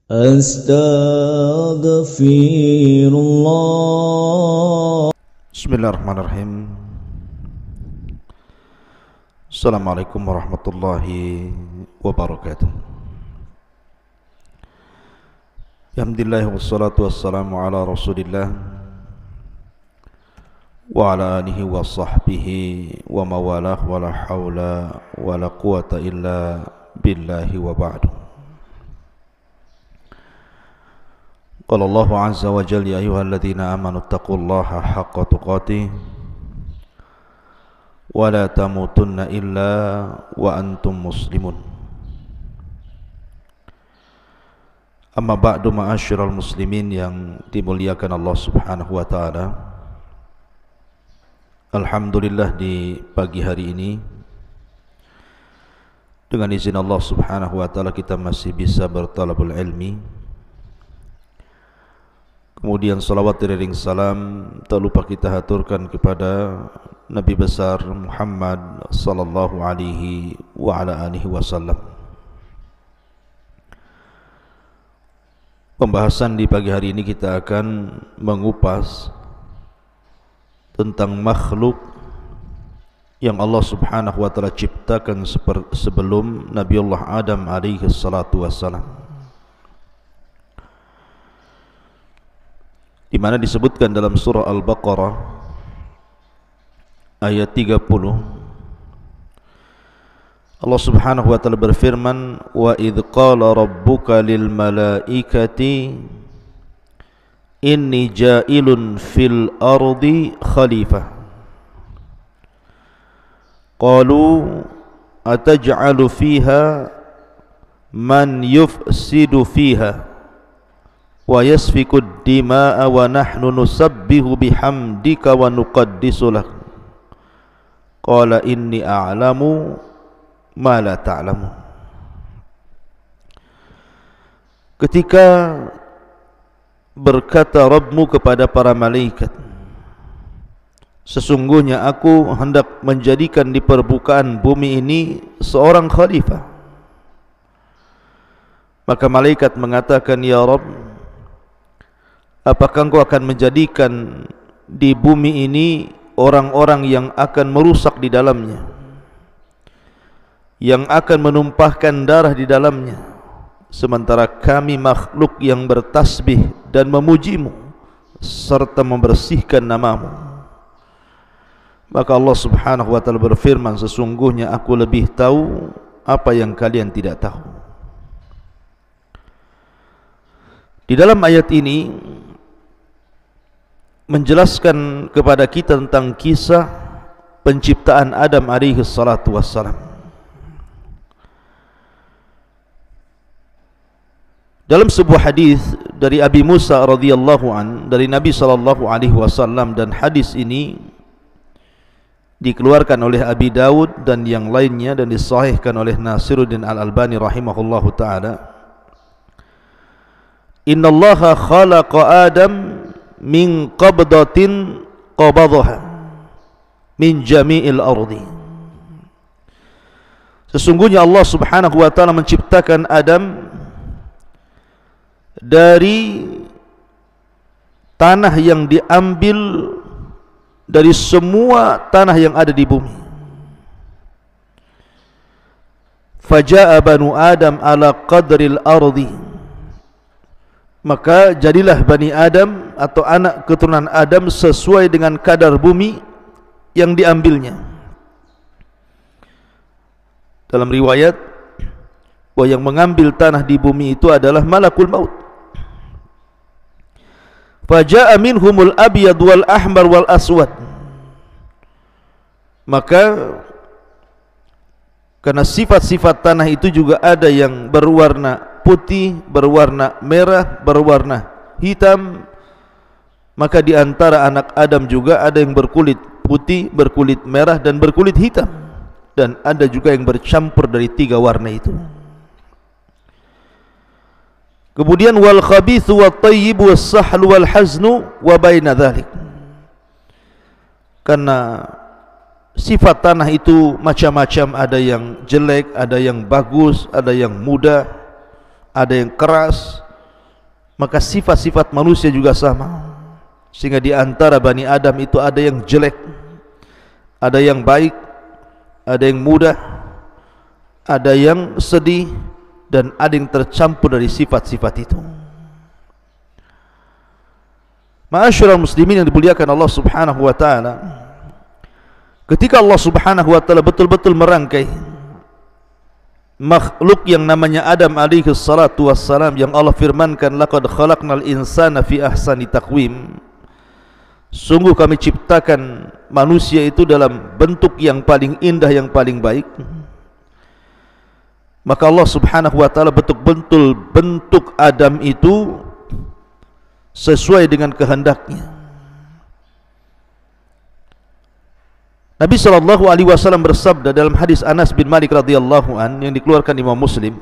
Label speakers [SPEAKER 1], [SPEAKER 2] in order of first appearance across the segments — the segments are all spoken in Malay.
[SPEAKER 1] Astaghfirullah.
[SPEAKER 2] Bismillahirrahmanirrahim. Assalamualaikum warahmatullahi wabarakatuh. Alhamdulillah wassalatu wassalamu ala Rasulillah wa ala alihi wa sahbihi wa mawalah wa la hawla wa la quwata illa billahi wa ba'du. Qala Allahu azza wa jalla ya ayyuhalladzina amanu taqullaha haqqa tuqatih wa la tamutunna illa wa antum muslimun. Amma ba'du, ma'asyiral muslimin yang dimuliakan Allah Subhanahu wa taala. Alhamdulillah, di pagi hari ini dengan izin Allah Subhanahu wa taala kita masih bisa bertalabul ilmi. Kemudian salawat dan salam tak lupa kita haturkan kepada Nabi besar Muhammad sallallahu alaihi wa ala alihi wasallam. Pembahasan di pagi hari ini kita akan mengupas tentang makhluk yang Allah Subhanahu wa taala ciptakan sebelum Nabiullah Adam alaihi salatu wassalam, di mana disebutkan dalam surah Al-Baqarah ayat 30, Allah Subhanahu wa taala berfirman, wa idh qala rabbuka lil malaikati inni ja'ilun fil ardi khalifah qalu ataj'alu fiha man yufsidu fiha wa yasfiku ad-dima'a wa nahnu nusabbihu bihamdika wa nuqaddisu lak qala inni a'lamu ma la ta'lamu. Ketika berkata Rabbmu kepada para malaikat, sesungguhnya aku hendak menjadikan di permukaan bumi ini seorang khalifah. Maka malaikat mengatakan, ya Rabb, apakah engkau akan menjadikan di bumi ini orang-orang yang akan merusak di dalamnya, yang akan menumpahkan darah di dalamnya, sementara kami makhluk yang bertasbih dan memujimu serta membersihkan namamu? Maka Allah Subhanahu wa taala berfirman, sesungguhnya aku lebih tahu apa yang kalian tidak tahu. Di dalam ayat ini menjelaskan kepada kita tentang kisah penciptaan Adam alaihi salatu wassalam. Dalam sebuah hadis dari Abi Musa radhiyallahu an dari Nabi sallallahu alaihi wasallam, dan hadis ini dikeluarkan oleh Abi Dawud dan yang lainnya dan disahihkan oleh Nasiruddin Al-Albani rahimahullahu taala. Innallaha khalaqa Adam min qabdatin qabadaha min jami'il ardi. Sesungguhnya Allah Subhanahu wa taala menciptakan Adam dari tanah yang diambil dari semua tanah yang ada di bumi. Faja'a banu Adam ala qadril ardi, maka jadilah Bani Adam atau anak keturunan Adam sesuai dengan kadar bumi yang diambilnya. Dalam riwayat, bahwa yang mengambil tanah di bumi itu adalah malakul maut. Faja'a minhumul abyad wal ahmar wal aswad, maka karena sifat-sifat tanah itu juga ada yang berwarna putih, berwarna merah, berwarna hitam, maka di antara anak Adam juga ada yang berkulit putih, berkulit merah, dan berkulit hitam, dan ada juga yang bercampur dari tiga warna itu. Kemudian wal khabithu wat tayyibu was sahlu wal haznu wa baina dzalik. Karena sifat tanah itu macam-macam, ada yang jelek, ada yang bagus, ada yang muda, ada yang keras, maka sifat-sifat manusia juga sama. Sehingga di antara Bani Adam itu ada yang jelek, ada yang baik, ada yang mudah, ada yang sedih, dan ada yang tercampur dari sifat-sifat itu. Ma'asyiral muslimin yang dimuliakan Allah Subhanahu wa taala, ketika Allah Subhanahu wa taala betul-betul merangkai makhluk yang namanya Adam alaihi salatu wassalam, yang Allah firmankan laqad khalaqnal insana fi ahsani taqwim, sungguh kami ciptakan manusia itu dalam bentuk yang paling indah, yang paling baik. Maka Allah Subhanahu wa taala betul-betul bentuk Adam itu sesuai dengan kehendaknya. Nabi SAW bersabda dalam hadis Anas bin Malik radhiyallahu an yang dikeluarkan Imam Muslim,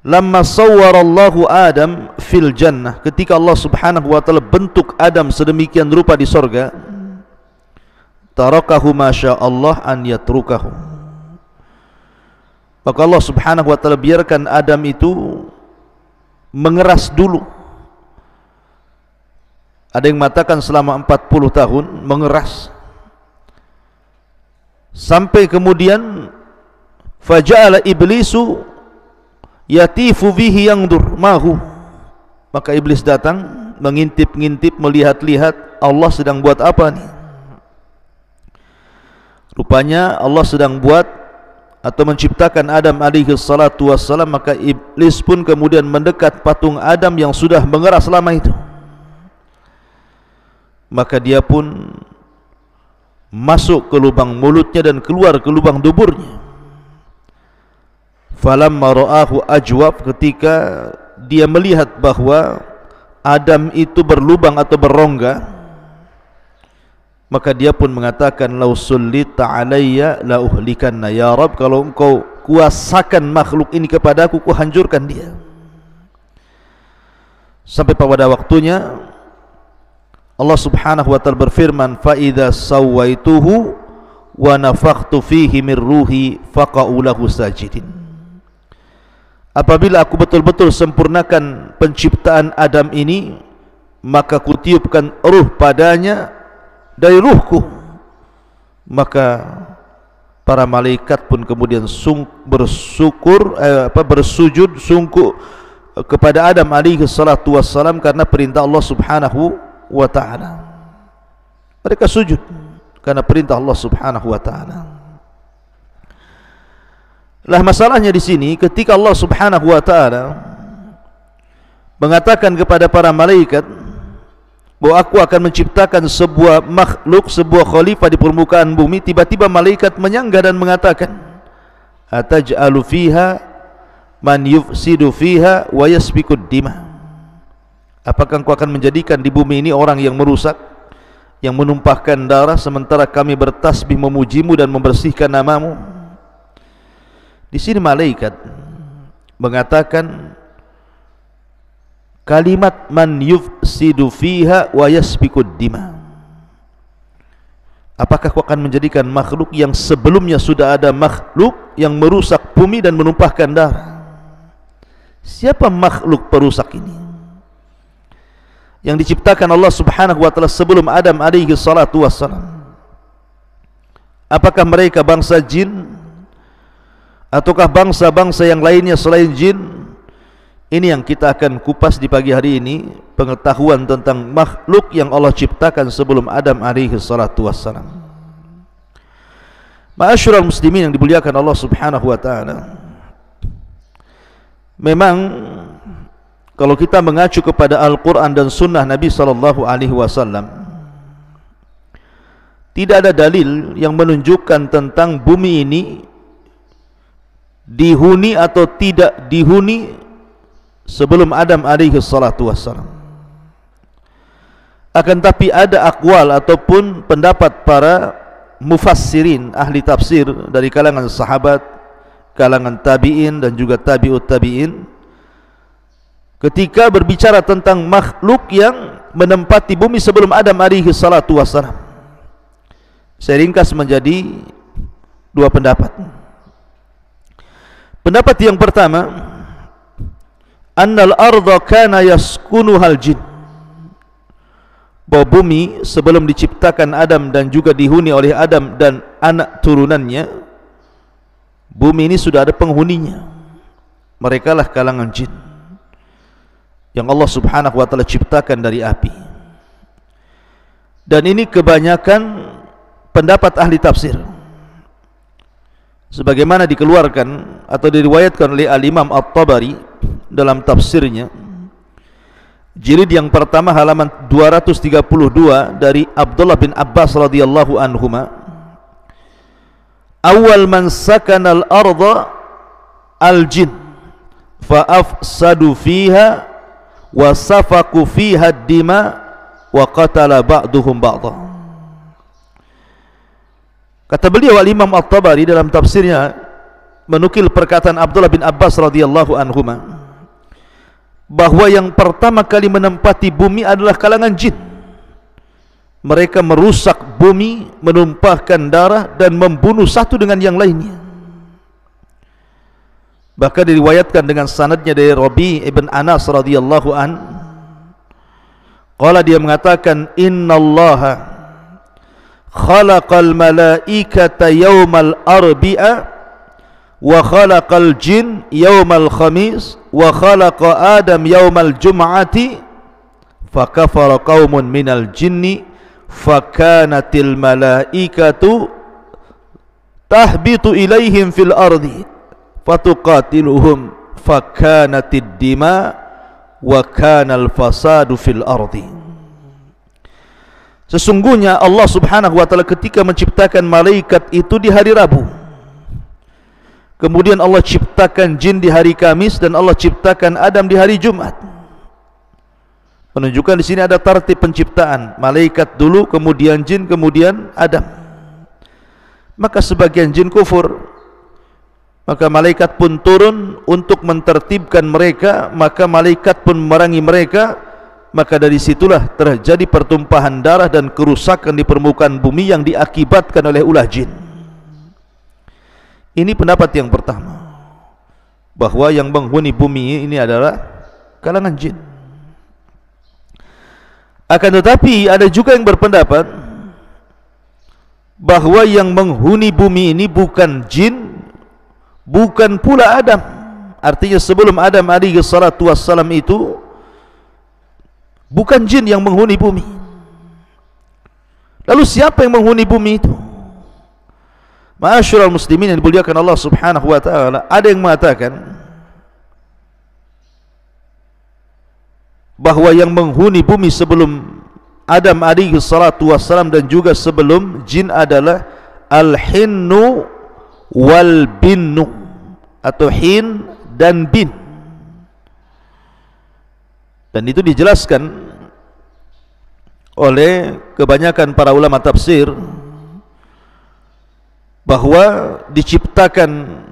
[SPEAKER 2] lamma sawwarallahu Adam fil jannah, ketika Allah Subhanahu wa taala bentuk Adam sedemikian rupa di sorga, tarakahu masyaallah an yatrukahu, maka Allah Subhanahu wa taala biarkan Adam itu mengeras dulu. Ada yang mengatakan selama 40 tahun mengeras, sampai kemudian faja'ala iblisu yatifu bihi yangdur mahu, maka iblis datang mengintip-ngintip, melihat-lihat Allah sedang buat apa nih. Rupanya Allah sedang buat atau menciptakan Adam alaihi salatu wassalam, maka iblis pun kemudian mendekat patung Adam yang sudah mengeras lama itu, maka dia pun masuk ke lubang mulutnya dan keluar ke lubang duburnya. Falamma ra'ahu ajwab, ketika dia melihat bahwa Adam itu berlubang atau berrongga, maka dia pun mengatakan lau sullita alayya la uhlikanna ya Rabb, kalau engkau kuasakan makhluk ini kepadaku, ku hancurkan dia. Sampai pada waktunya Allah Subhanahu wa taala berfirman, fa idza sawaituhu wa nafakhtu fihi min ruhi faqa'u lahu sajidin, apabila aku betul-betul sempurnakan penciptaan Adam ini, maka kutiupkan ruh padanya dari ruhku, maka para malaikat pun kemudian bersujud sungguh kepada Adam alaihi salatu wassalam karena perintah Allah Subhanahu wa ta'ala. Mereka sujud karena perintah Allah Subhanahu wa ta'ala. Lah masalahnya di sini, ketika Allah Subhanahu wa ta'ala mengatakan kepada para malaikat bahwa aku akan menciptakan sebuah makhluk, sebuah khalifah di permukaan bumi, tiba-tiba malaikat menyanggah dan mengatakan, ataj'alu fiha man yufsidu fiha wa yasfikud dima, apakah engkau akan menjadikan di bumi ini orang yang merusak, yang menumpahkan darah, sementara kami bertasbih memujimu dan membersihkan namamu? Di sini malaikat mengatakan kalimat man yufsidu fiha wa yasfikud dima, apakah kau akan menjadikan makhluk yang sebelumnya sudah ada makhluk yang merusak bumi dan menumpahkan darah? Siapa makhluk perusak ini yang diciptakan Allah Subhanahu wa taala sebelum Adam alaihi salatu wassalam? Apakah mereka bangsa jin ataukah bangsa-bangsa yang lainnya selain jin? Ini yang kita akan kupas di pagi hari ini, pengetahuan tentang makhluk yang Allah ciptakan sebelum Adam alaihi salatu wassalam. Ma'asyiral muslimin yang dimuliakan Allah Subhanahu wa taala, memang kalau kita mengacu kepada Al-Quran dan Sunnah Nabi SAW, tidak ada dalil yang menunjukkan tentang bumi ini dihuni atau tidak dihuni sebelum Adam alaihi salatu wassalam. Akan tapi ada akwal ataupun pendapat para mufassirin, ahli tafsir dari kalangan sahabat, kalangan tabi'in dan juga tabi'ut tabi'in, ketika berbicara tentang makhluk yang menempati bumi sebelum Adam alaihi salatu wassalam. Saya ringkas menjadi dua pendapat. Pendapat yang pertama, annal arda kana yaskunuhal jin, bahwa bumi sebelum diciptakan Adam dan juga dihuni oleh Adam dan anak turunannya, bumi ini sudah ada penghuninya. Mereka lah kalangan jin yang Allah subhanahu wa ta'ala ciptakan dari api. Dan ini kebanyakan pendapat ahli tafsir, sebagaimana dikeluarkan atau diriwayatkan oleh Al-Imam At-Tabari dalam tafsirnya, jilid yang pertama halaman 232, dari Abdullah bin Abbas radhiyallahu anhuma, awal man sakana al-arda al-jin fa afsadu fiha wa safaku fiha ad-dima wa qatala ba'duhum ba'dha. Kata beliau Al-Imam At-Tabari dalam tafsirnya menukil perkataan Abdullah bin Abbas radhiyallahu anhuma, bahwa yang pertama kali menempati bumi adalah kalangan jin. Mereka merusak bumi, menumpahkan darah dan membunuh satu dengan yang lainnya. Bahkan diriwayatkan dengan sanadnya dari Rabi ibn Anas radhiyallahu an, qala, dia mengatakan, innallaha khalaqal malaikata yawmal arbi'a wa khalaqal jin yawmal khamis wa khalaqa Adam yawmal jum'ati fakafara qaumun minal jinni fakanatil malaikatu tahbitu ilaihim fil ardi fatuqatiluhum fakanatid dima wa kanal fasadu fil ardi. Sesungguhnya Allah subhanahu wa ta'ala ketika menciptakan malaikat itu di hari Rabu, kemudian Allah ciptakan jin di hari Kamis, dan Allah ciptakan Adam di hari Jumat. Menunjukkan di sini ada tartib penciptaan, malaikat dulu, kemudian jin, kemudian Adam. Maka sebagian jin kufur, maka malaikat pun turun untuk mentertibkan mereka, maka malaikat pun memerangi mereka. Maka dari situlah terjadi pertumpahan darah dan kerusakan di permukaan bumi yang diakibatkan oleh ulah jin. Ini pendapat yang pertama, bahwa yang menghuni bumi ini adalah kalangan jin. Akan tetapi ada juga yang berpendapat bahwa yang menghuni bumi ini bukan jin, bukan pula Adam. Artinya sebelum Adam alaihi salatu wassalam itu bukan jin yang menghuni bumi. Lalu siapa yang menghuni bumi itu? Ma'asyiral muslimin yang dimuliakan Allah subhanahu wa ta'ala, ada yang mengatakan bahwa yang menghuni bumi sebelum Adam alaihi salatu wassalam dan juga sebelum jin adalah al-hinnu wal binnu, atau hin dan bin. Dan itu dijelaskan oleh kebanyakan para ulama tafsir bahwa diciptakan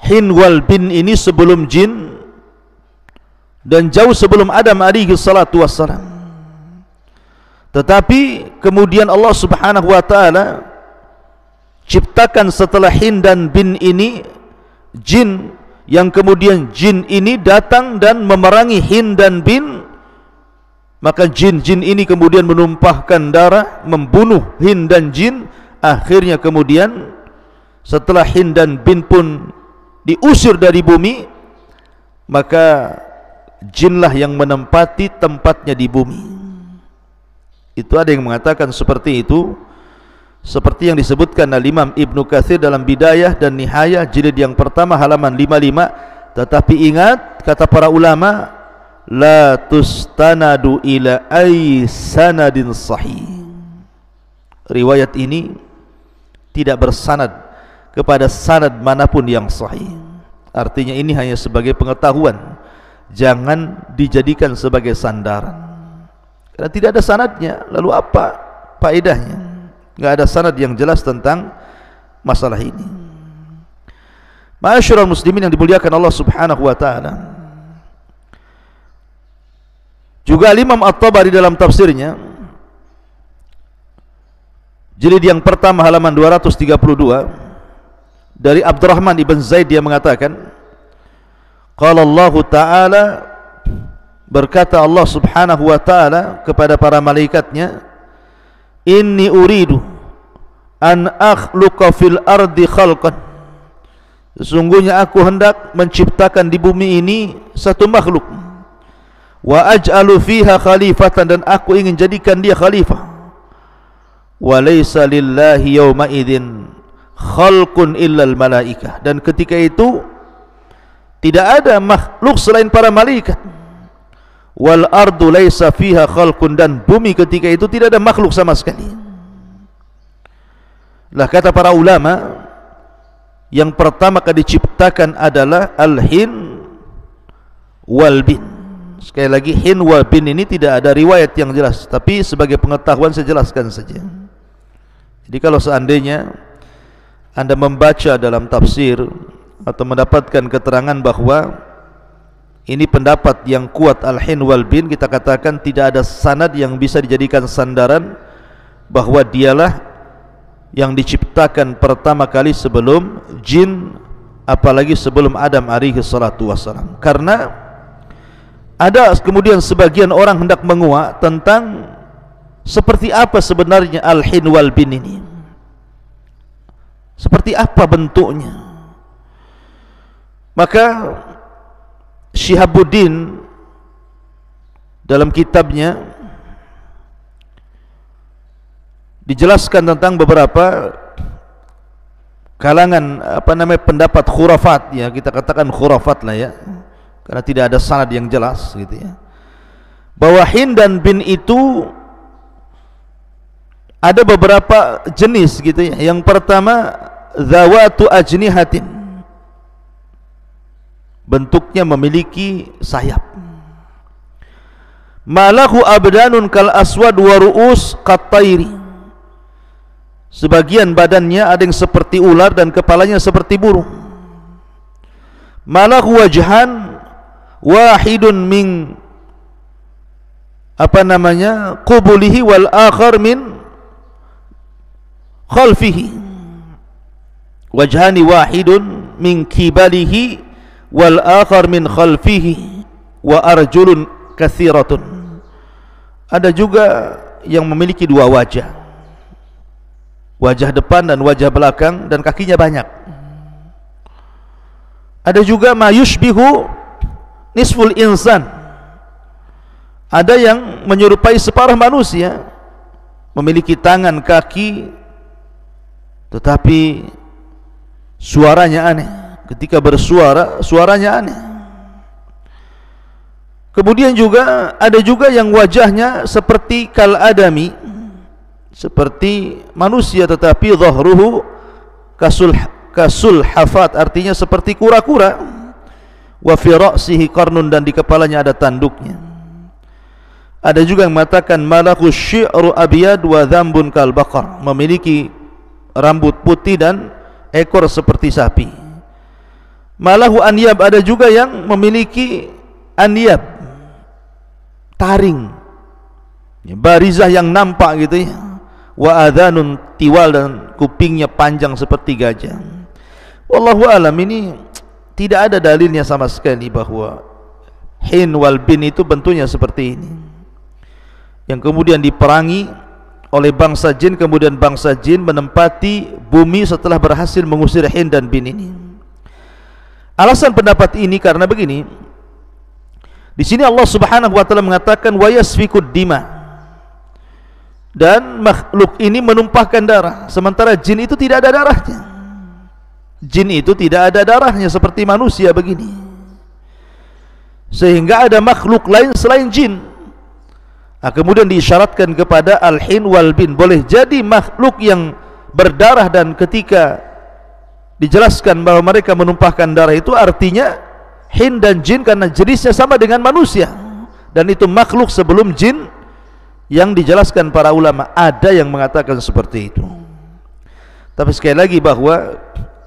[SPEAKER 2] hin wal bin ini sebelum jin dan jauh sebelum Adam alaihi salatu wassalam. Tetapi kemudian Allah subhanahu wa ta'ala ciptakan setelah hin dan bin ini jin, yang kemudian jin ini datang dan memerangi hin dan bin. Maka jin-jin ini kemudian menumpahkan darah, membunuh hin dan jin. Akhirnya kemudian setelah hin dan bin pun diusir dari bumi, maka jinlah yang menempati tempatnya di bumi. Itu ada yang mengatakan seperti itu, seperti yang disebutkan Al-Imam Ibnu Katsir dalam Bidayah dan Nihayah jilid yang pertama halaman 55. Tetapi ingat, kata para ulama, la tustanadu ila ay sanadin sahih. Riwayat ini tidak bersanad kepada sanad manapun yang sahih. Artinya ini hanya sebagai pengetahuan, jangan dijadikan sebagai sandaran, karena tidak ada sanadnya. Lalu apa faedahnya? Enggak ada sanad yang jelas tentang masalah ini. Ma'asyiral muslimin yang dimuliakan Allah subhanahu wa ta'ala, juga Imam At-Tabari dalam tafsirnya jilid yang pertama halaman 232 dari Abdurrahman ibn Zaid, dia mengatakan Qala Allah Ta'ala, berkata Allah Subhanahu wa Ta'ala kepada para malaikatnya, inni uridu an akhluqa fil ardi khalqan, sesungguhnya aku hendak menciptakan di bumi ini satu makhluk, wa aj'alu fiha khalifatan, dan aku ingin jadikan dia khalifah, wa laysa lillahi yawma idzin khalqun illal malaikah, dan ketika itu tidak ada makhluk selain para malaikat, wal ardu laysa fiha khalqun, dan bumi ketika itu tidak ada makhluk sama sekali. Lah kata para ulama, yang pertama kali diciptakan adalah al-hin wal bin. Sekali lagi, hin wal bin ini tidak ada riwayat yang jelas, tapi sebagai pengetahuan saya jelaskan saja. Jadi kalau seandainya Anda membaca dalam tafsir atau mendapatkan keterangan bahwa ini pendapat yang kuat al-hin wal bin, kita katakan tidak ada sanad yang bisa dijadikan sandaran bahwa dialah yang diciptakan pertama kali sebelum jin, apalagi sebelum Adam alaihi salatu wassalam. Karena ada kemudian sebagian orang hendak menguak tentang seperti apa sebenarnya al-hin wal bin ini, seperti apa bentuknya. Maka Syihabuddin dalam kitabnya dijelaskan tentang beberapa kalangan pendapat khurafat, ya kita katakan khurafat lah ya, karena tidak ada sanad yang jelas gitu ya, bahwa hin dan bin itu ada beberapa jenis gitu ya. Yang pertama zawatu ajnihatin, bentuknya memiliki sayap. Malahu abdanun kal aswad wa ru'us qattairi, sebagian badannya ada yang seperti ular dan kepalanya seperti burung. Malahu wajhan wahidun min qubulihi wal akhar min khalfihi, wajhani wahidun min kibalihi wal akhar min khalfihi wa arjulun katsiratun. Ada juga yang memiliki dua wajah, wajah depan dan wajah belakang, dan kakinya banyak. Ada juga ma yushbihu nisful insan, ada yang menyerupai separuh manusia, memiliki tangan, kaki, tetapi suaranya aneh. Ketika bersuara, suaranya aneh. Kemudian juga ada juga yang wajahnya seperti kal adami, seperti manusia, tetapi dhahruhu kasul hafat, artinya seperti kura-kura. Wa fi ra'sihi qarnun, dan di kepalanya ada tanduknya. Ada juga yang mengatakan malahu syi'ru abyad wa dhambun kal baqar, memiliki rambut putih dan ekor seperti sapi. Malahu anyab, ada juga yang memiliki anyab, taring, barizah yang nampak gitu ya. Wa adhanun tiwal, dan kupingnya panjang seperti gajah. Wallahu alam, ini tidak ada dalilnya sama sekali bahwa hin wal bin itu bentuknya seperti ini, yang kemudian diperangi oleh bangsa jin. Kemudian bangsa jin menempati bumi setelah berhasil mengusir hin dan bin ini. Alasan pendapat ini karena begini, di sini Allah Subhanahu wa taala mengatakan wa yasfikud dima, dan makhluk ini menumpahkan darah, sementara jin itu tidak ada darahnya. Jin itu tidak ada darahnya seperti manusia begini, sehingga ada makhluk lain selain jin. Kemudian diisyaratkan kepada al-hin wal bin, boleh jadi makhluk yang berdarah, dan ketika dijelaskan bahwa mereka menumpahkan darah itu artinya hin dan jin, karena jenisnya sama dengan manusia, dan itu makhluk sebelum jin yang dijelaskan para ulama. Ada yang mengatakan seperti itu, tapi sekali lagi bahwa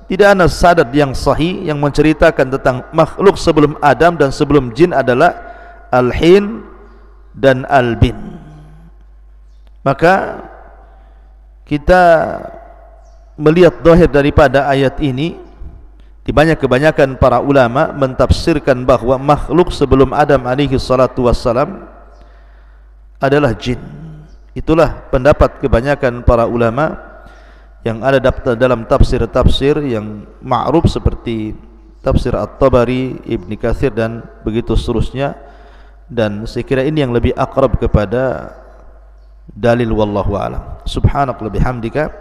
[SPEAKER 2] tidak ada sanad yang sahih yang menceritakan tentang makhluk sebelum Adam dan sebelum jin adalah al-hin dan al-bin. Maka kita melihat zahir daripada ayat ini kebanyakan para ulama mentafsirkan bahwa makhluk sebelum Adam alaihi salatu wassalam adalah jin. Itulah pendapat kebanyakan para ulama yang ada dalam tafsir-tafsir yang ma'ruf seperti tafsir At-Tabari, Ibn Katsir dan begitu seterusnya. Dan saya kira ini yang lebih akrab kepada dalil, wallahu a'lam. Subhanaka bihamdika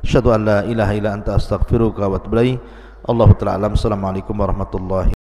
[SPEAKER 2] asyhadu an la ilaha illa anta astaghfiruka wa atubu ilaik. Allahu ta'ala alam. Assalamualaikum warahmatullahi